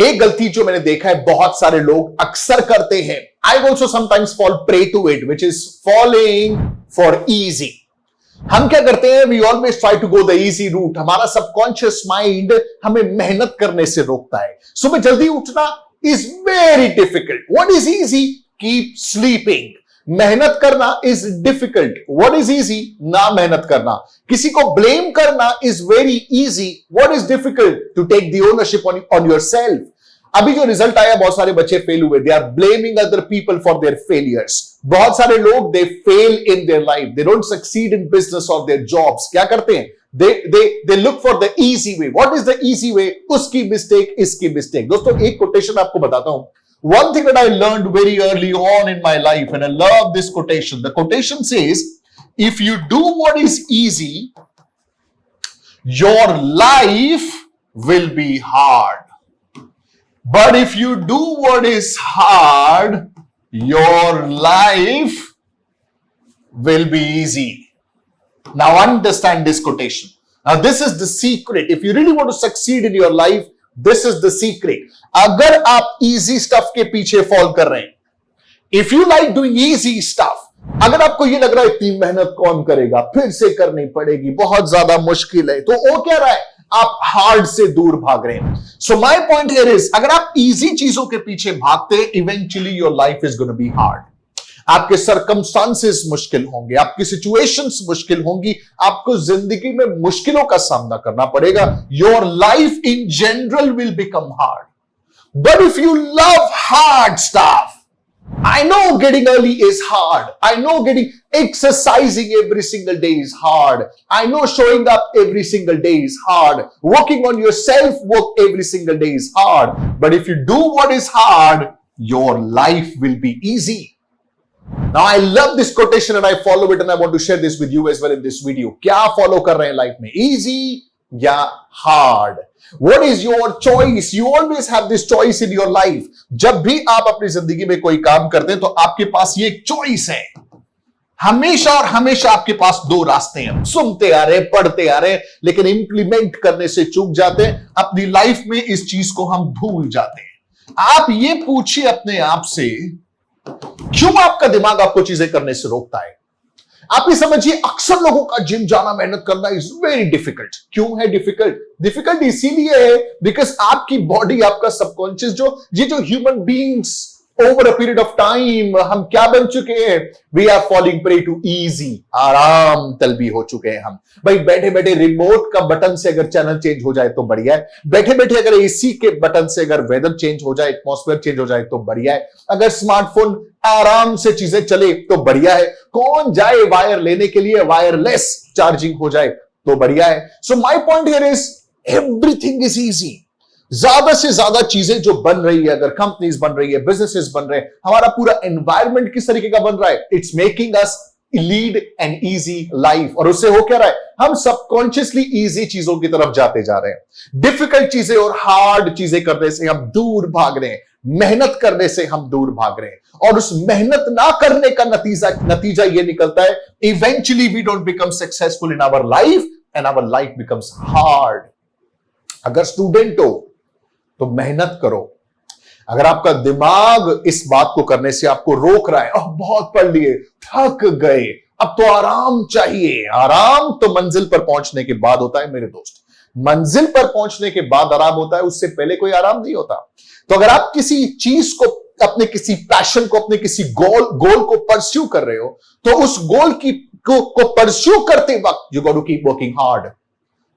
एक गलती जो मैंने देखा है बहुत सारे लोग अक्सर करते हैं, I also sometimes fall prey to it, which is following for easy. हम क्या करते हैं, we always try to go the easy route. हमारा सबकॉन्शियस माइंड हमें मेहनत करने से रोकता है। सुबह जल्दी उठना is very difficult. What is easy? Keep sleeping. मेहनत करना is difficult. What is easy? ना मेहनत करना। किसी को ब्लेम करना is very easy. What is difficult? To take the ownership on yourself. अभी जो रिजल्ट आया, बहुत सारे बच्चे फेल हुए, they are blaming other people for their failures. बहुत सारे लोग they fail in their life, they don't succeed in business और देयर जॉब्स। क्या करते हैं? they look for the easy way. What is the easy way? उसकी mistake, इसकी mistake. दोस्तों एक कोटेशन आपको बताता हूं। One thing that I learned very early on in my life, and I love this quotation. The quotation says, if you do what is easy, your life will be hard. But if you do what is hard, your life will be easy. Now understand this quotation. Now this is the secret. If you really want to succeed in your life, this is the secret. अगर आप easy stuff के पीछे fall कर रहे हैं, if you like doing easy stuff, अगर आपको ये लग रहा है इतनी मेहनत कौन करेगा, फिर से करनी पड़ेगी, बहुत ज्यादा मुश्किल है, तो वो क्या रहा है, आप हार्ड से दूर भाग रहे हैं। So my point here is, अगर आप इजी चीजों के पीछे भागते हैं, eventually your life is gonna be hard. आपके सरकमस्टांसेस मुश्किल होंगे, आपकी सिचुएशंस मुश्किल होंगी, आपको जिंदगी में मुश्किलों का सामना करना पड़ेगा। Your life in general will become hard. But if you love hard stuff, I know getting early is hard. I know exercising every single day is hard. I know showing up every single day is hard. Working on your self-work every single day is hard. But if you do what is hard, your life will be easy. Now I love this quotation and I follow it, and I want to share this with you as well in this video. क्या follow कर रहे हैं life में, easy या hard? What is your choice? You always have this choice in your life. जब भी आप अपनी जिंदगी में कोई काम करते हैं तो आपके पास ये एक चॉइस है। हमेशा और हमेशा आपके पास दो रास्ते हैं। सुनते आ रहे, पढ़ते आ रहे, लेकिन इंप्लीमेंट करने से चूक जाते हैं। अपनी लाइफ में इस चीज को हम भूल जाते हैं। आप ये पूछिए अपने आप से, क्यों आपका दिमाग आपको चीजें करने से रोकता है? आप ये समझिए, अक्सर लोगों का जिम जाना, मेहनत करना इज वेरी डिफिकल्ट। क्यों है डिफिकल्ट? डिफिकल्ट इसीलिए है बिकॉज आपकी बॉडी, आपका सबकॉन्शियस, ये जो human beings over a period of time हम क्या बन चुके हैं? We are falling prey to easy, आराम तलबी हो चुके हैं हम। भाई बैठे बैठे रिमोट का बटन से अगर चैनल चेंज हो जाए तो बढ़िया है। बैठे बैठे अगर एसी के बटन से अगर वेदर चेंज हो जाए, एटमॉस्फेयर चेंज हो जाए तो बढ़िया है। अगर स्मार्टफोन आराम से चीजें चले तो बढ़िया है। कौन जाए वायर लेने के लिए, वायरलेस चार्जिंग हो जाए तो बढ़िया है। So my point here is, everything is easy. ज्यादा से ज्यादा चीजें जो बन रही है, अगर कंपनीज बन रही है, बिजनेसेस बन रहे हैं, हमारा पूरा एनवायरनमेंट किस तरीके का बन रहा है? It's making us lead an easy life. और उससे हो क्या रहा है? हम सबकॉन्शियसली इजी चीजों की तरफ जाते जा रहे हैं। डिफिकल्ट चीजें और हार्ड चीजें करने से हम दूर भाग रहे हैं, मेहनत करने से हम दूर भाग रहे हैं। और उस मेहनत ना करने का नतीजा ये निकलता है, eventually we don't become successful in our life and our life becomes hard. अगर स्टूडेंट हो तो मेहनत करो। अगर आपका दिमाग इस बात को करने से आपको रोक रहा है, बहुत पढ़ लिए, थक गए, अब तो आराम चाहिए। आराम तो मंजिल पर पहुंचने के बाद होता है मेरे दोस्त। मंजिल पर पहुंचने के बाद आराम होता है, उससे पहले कोई आराम नहीं होता। तो अगर आप किसी चीज को, अपने किसी पैशन को, अपने किसी गोल को परस्यू कर रहे हो, तो उस गोल को परस्यू करते वक्त you got to keep working hard.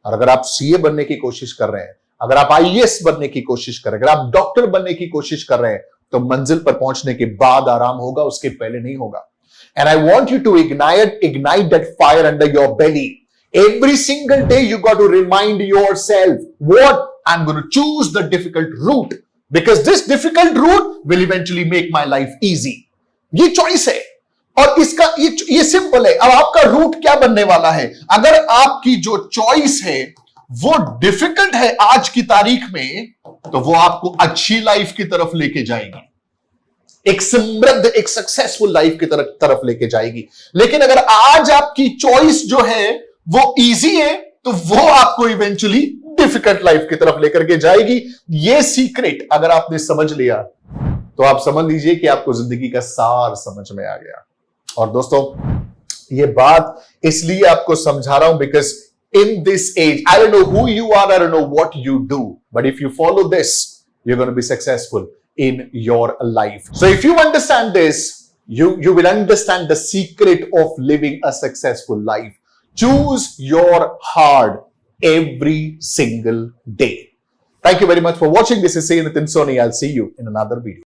और अगर आप सीए बनने की कोशिश कर रहे हैं, अगर आप आईएएस बनने की कोशिश कर रहे हैं, अगर आप डॉक्टर बनने की कोशिश कर रहे हैं, तो मंजिल पर पहुंचने के बाद आराम होगा, उसके पहले नहीं होगा। And I want you to ignite that fire under your belly. Every single day you got to remind yourself, what I'm going to choose the difficult route, because this difficult route will eventually make my life easy. ये choice है और इसका ये simple है। अब आपका root क्या बनने वाला है? अगर आपकी जो चॉइस है वो डिफिकल्ट है आज की तारीख में, तो वो आपको अच्छी लाइफ की तरफ लेके जाएगी, एक समृद्ध, एक सक्सेसफुल लाइफ की तरफ लेके जाएगी। लेकिन अगर आज आपकी चॉइस जो है वो इजी है, तो वो आपको इवेंचुअली डिफिकल्ट लाइफ की तरफ लेकर के जाएगी। ये सीक्रेट अगर आपने समझ लिया तो आप समझ लीजिए कि आपको जिंदगी का सार समझ में आ गया। और दोस्तों, ये बात इसलिए आपको समझा रहा हूं because in this age, I don't know who you are, I don't know what you do, but if you follow this, you're going to be successful in your life. So if you understand this, you will understand the secret of living a successful life. Choose your heart every single day. Thank you very much for watching. This is Sayyid Nitin Soni. I'll see you in another video.